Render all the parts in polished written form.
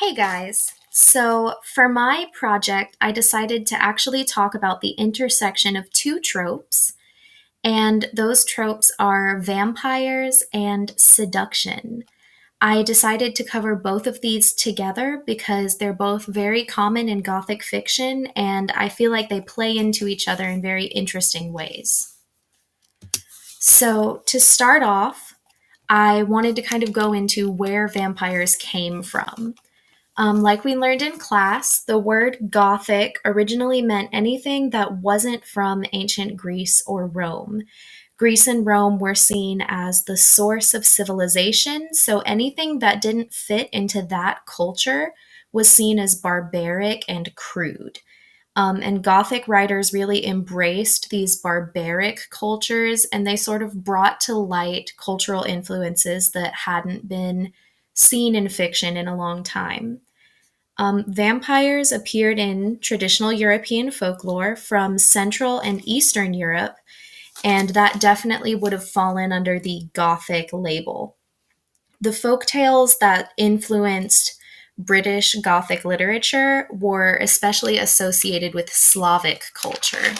Hey guys. So, for my project, I decided to actually talk about the intersection of two tropes, and those tropes are vampires and seduction. I decided to cover both of these together because they're both very common in Gothic fiction, and I feel like they play into each other in very interesting ways. So, to start off, I wanted to kind of go into where vampires came from. Like we learned in class, the word Gothic originally meant anything that wasn't from ancient Greece or Rome. Greece and Rome were seen as the source of civilization, so anything that didn't fit into that culture was seen as barbaric and crude. And Gothic writers really embraced these barbaric cultures and they sort of brought to light cultural influences that hadn't been seen in fiction in a long time. Vampires appeared in traditional European folklore from Central and Eastern Europe, and that definitely would have fallen under the Gothic label. The folk tales that influenced British Gothic literature were especially associated with Slavic culture.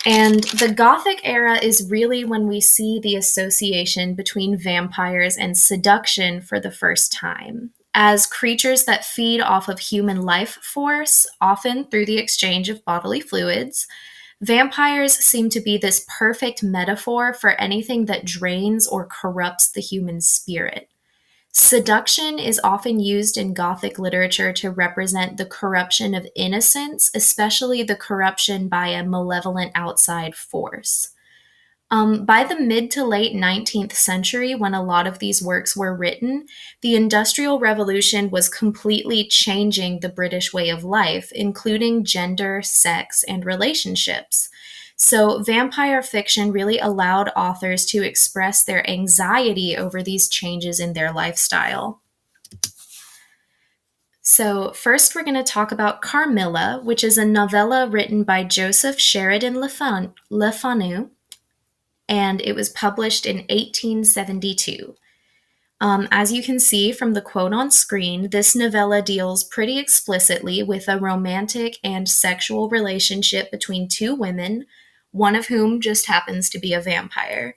And the Gothic era is really when we see the association between vampires and seduction for the first time. As creatures that feed off of human life force, often through the exchange of bodily fluids, vampires seem to be this perfect metaphor for anything that drains or corrupts the human spirit. Seduction is often used in Gothic literature to represent the corruption of innocence, especially the corruption by a malevolent outside force. By the mid to late 19th century, when a lot of these works were written, the Industrial Revolution was completely changing the British way of life, including gender, sex, and relationships. So, vampire fiction really allowed authors to express their anxiety over these changes in their lifestyle. So, first, we're going to talk about Carmilla, which is a novella written by Joseph Sheridan Le Fanu, and it was published in 1872. As you can see from the quote on screen, this novella deals pretty explicitly with a romantic and sexual relationship between two women, one of whom just happens to be a vampire.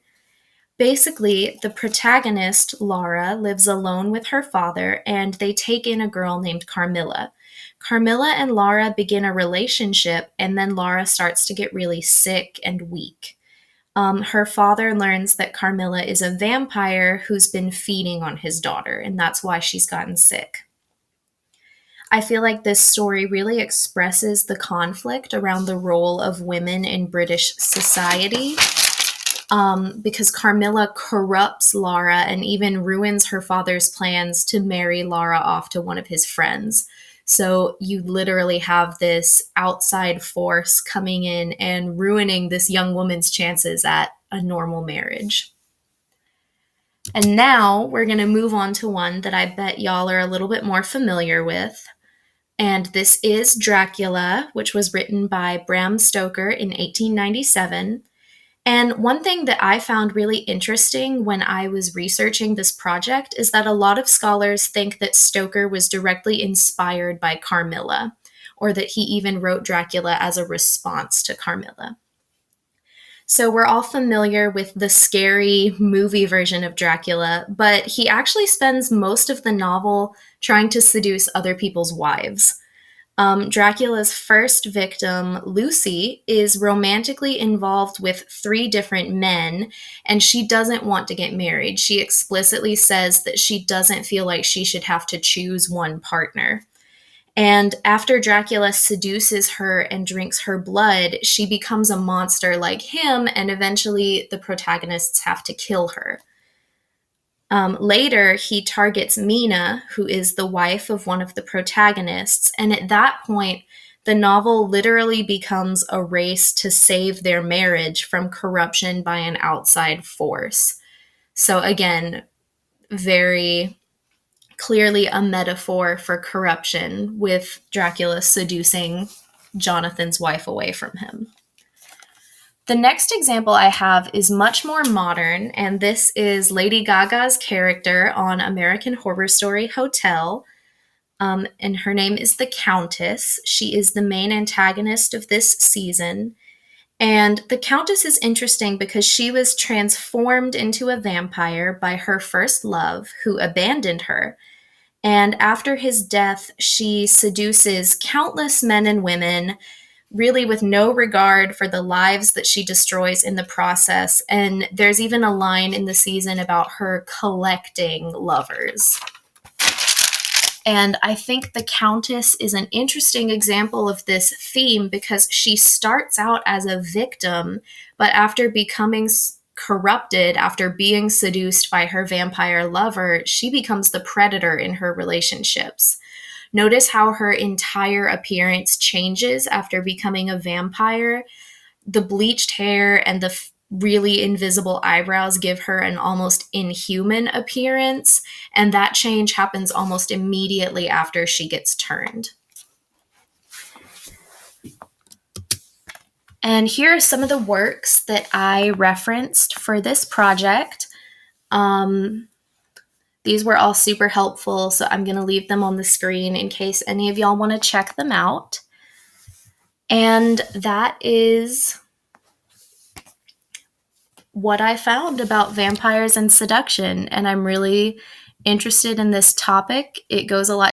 Basically, the protagonist, Laura, lives alone with her father, and they take in a girl named Carmilla. Carmilla and Laura begin a relationship, and then Laura starts to get really sick and weak. Her father learns that Carmilla is a vampire who's been feeding on his daughter, and that's why she's gotten sick. I feel like this story really expresses the conflict around the role of women in British society, because Carmilla corrupts Laura and even ruins her father's plans to marry Laura off to one of his friends. So you literally have this outside force coming in and ruining this young woman's chances at a normal marriage. And now we're going to move on to one that I bet y'all are a little bit more familiar with. And this is Dracula, which was written by Bram Stoker in 1897. And one thing that I found really interesting when I was researching this project is that a lot of scholars think that Stoker was directly inspired by Carmilla, or that he even wrote Dracula as a response to Carmilla. So we're all familiar with the scary movie version of Dracula, but he actually spends most of the novel trying to seduce other people's wives. Dracula's first victim, Lucy, is romantically involved with three different men, and she doesn't want to get married. She explicitly says that she doesn't feel like she should have to choose one partner. And after Dracula seduces her and drinks her blood, she becomes a monster like him, and eventually the protagonists have to kill her. Later, he targets Mina, who is the wife of one of the protagonists, and at that point, the novel literally becomes a race to save their marriage from corruption by an outside force. So, again, very clearly a metaphor for corruption, with Dracula seducing Jonathan's wife away from him. The next example I have is much more modern, and this is Lady Gaga's character on American Horror Story Hotel. And her name is the Countess. She is the main antagonist of this season. And the Countess is interesting because she was transformed into a vampire by her first love, who abandoned her. And after his death, she seduces countless men and women, really with no regard for the lives that she destroys in the process. And there's even a line in the season about her collecting lovers. And I think the Countess is an interesting example of this theme because she starts out as a victim, but after becoming corrupted, after being seduced by her vampire lover, she becomes the predator in her relationships. Notice how her entire appearance changes after becoming a vampire. The bleached hair and the really invisible eyebrows give her an almost inhuman appearance, and that change happens almost immediately after she gets turned. And here are some of the works that I referenced for this project. These were all super helpful, so I'm going to leave them on the screen in case any of y'all want to check them out. And that is what I found about vampires and seduction, and I'm really interested in this topic. It goes a lot